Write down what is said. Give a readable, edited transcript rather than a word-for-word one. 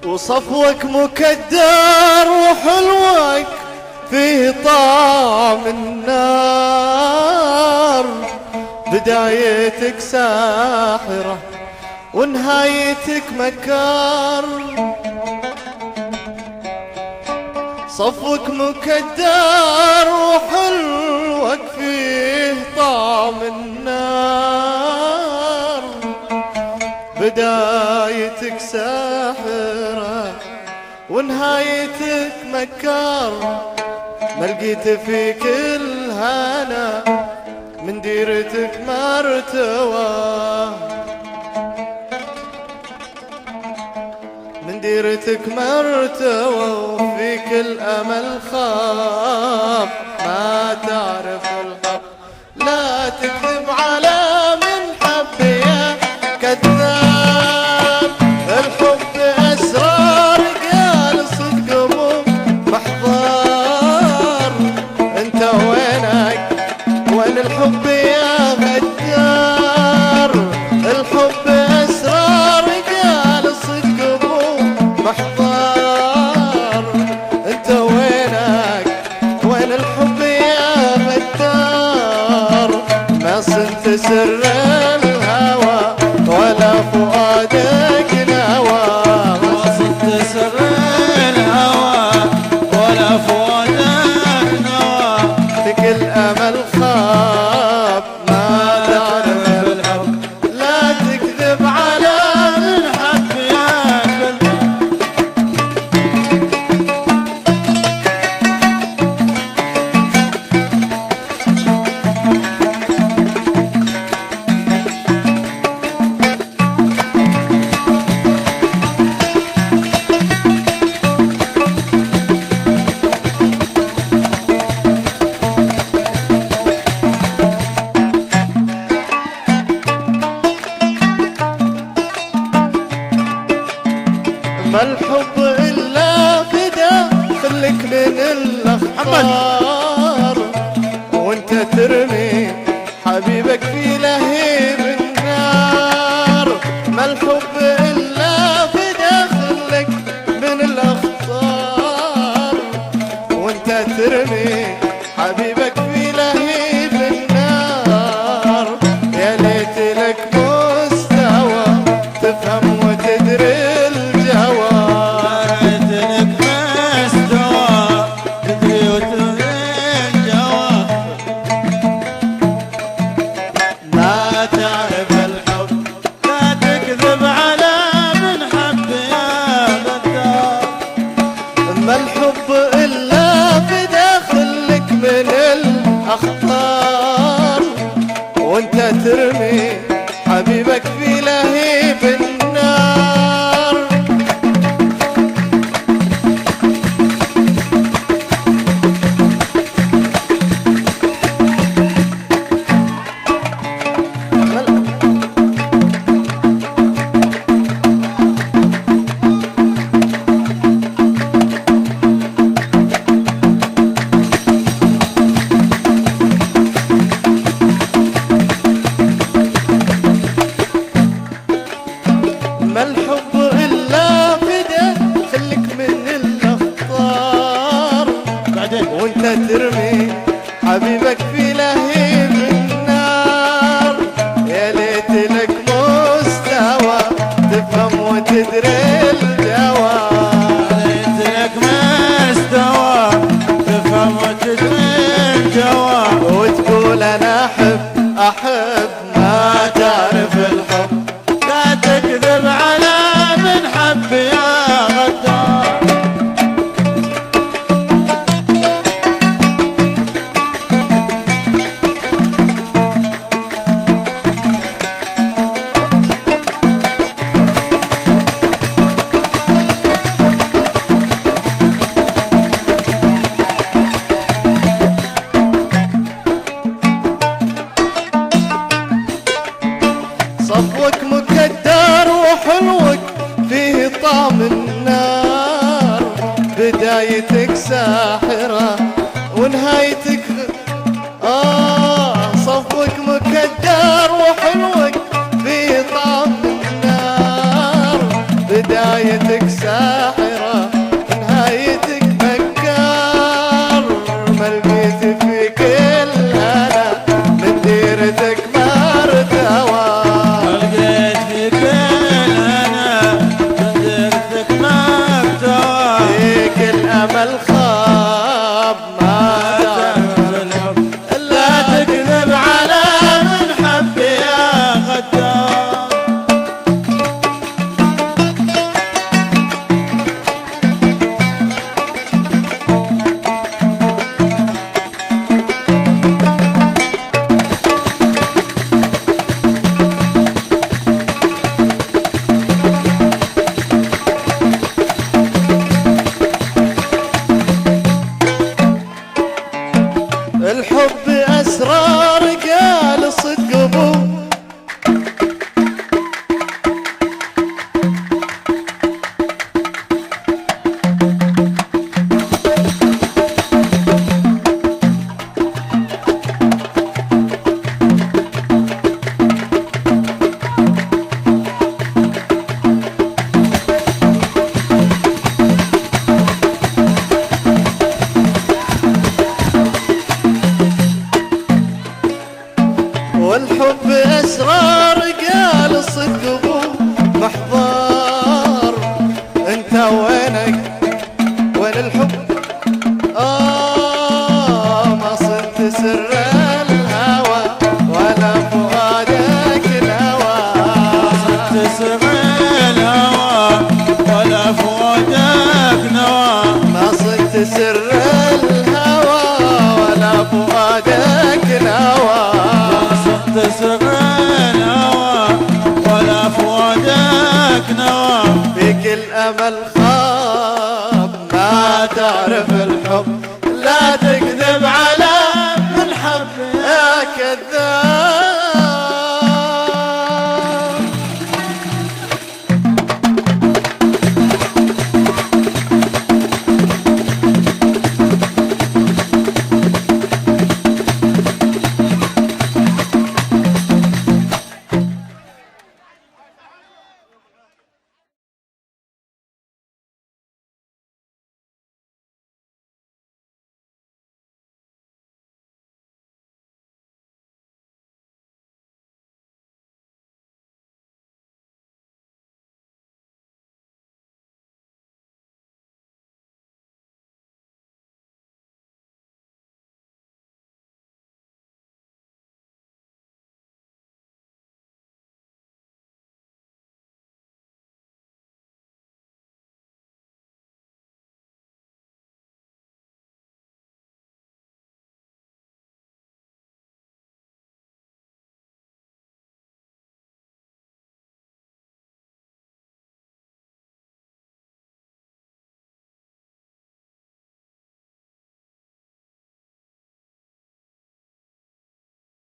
وصفوك مكدر وحلوك فيه طعم النار، بدايتك ساحرة ونهايتك مكار. صفوك مكدر وحلوك فيه طعم النار، بدايتك ساحرة ونهايتك مكار. ما لقيت فيك الهنا من ديرتك مرتوى، من ديرتك مرتوى، وفيك الأمل خاب. ما تعرف الحب لا تكذب على من حب يا كذاب. الحب أسرار قال صدق مو محضار. انت وينك وين الحب يا غدار؟ الحب أسرار قال صدق مو محضار. انت وينك وين الحب يا غدار؟ ما صنت سر الهوى ولا فؤادك نوى. ما صنت سر الهوى ولا فؤادك نوى. فيك الأمل خاب. ما تعرف الحب لا تكذب على الحب يا قلبي. ما الحب إلا فدا خلك من الأخطار، وانت ترمي حبيبك في لهيب النار. ما الحب إلا فدا خلك من الأخطار، وانت ترمي حبيبك في لهيب النار. يا ليت لك مستوى تفهم وتدري أخطار، وانت ترمي حبيبك في لهيب النار. ما الحب إلا فدا خلك من الأخطار، بعدين وانت ترمي حبيبك في لهيب النار. يا ليت لك مستوى تفهم وتدري الجواب. يا ليت لك مستوى تفهم وتدري الجواب. وتقول أنا أحب أحب. ما تعرف الحب لا تكذب على من حب يا غدار. بدايتك ساحرة ونهايتك صفوك مكدر وحلوك في طعم النار. بدايتك ساحرة ونهايتك بكار، ما لقيت في كل هلا من ديرتك مرتوى. لقيت في كل هنا من ديرتك مرتوى. فيك الأمل خاب ما تعرف الحب لا تكذب على من حب يا غدار. الحب أسرار قال الصدق أبوه. والحب أسرار قال الصدق أبوه. محضار انت وينك وين الحب؟ ما صرت سر الهوى ولا فؤادك الهوى. تسر الهوى ولا فؤادك نوى. ما صرت سر الهوى ولا فؤادك الهوى. تسر الهوى ولا فؤادك نوى. فيك الأمل خاب ما تعرف الحب، لا تكذب على من حب يا كذاب.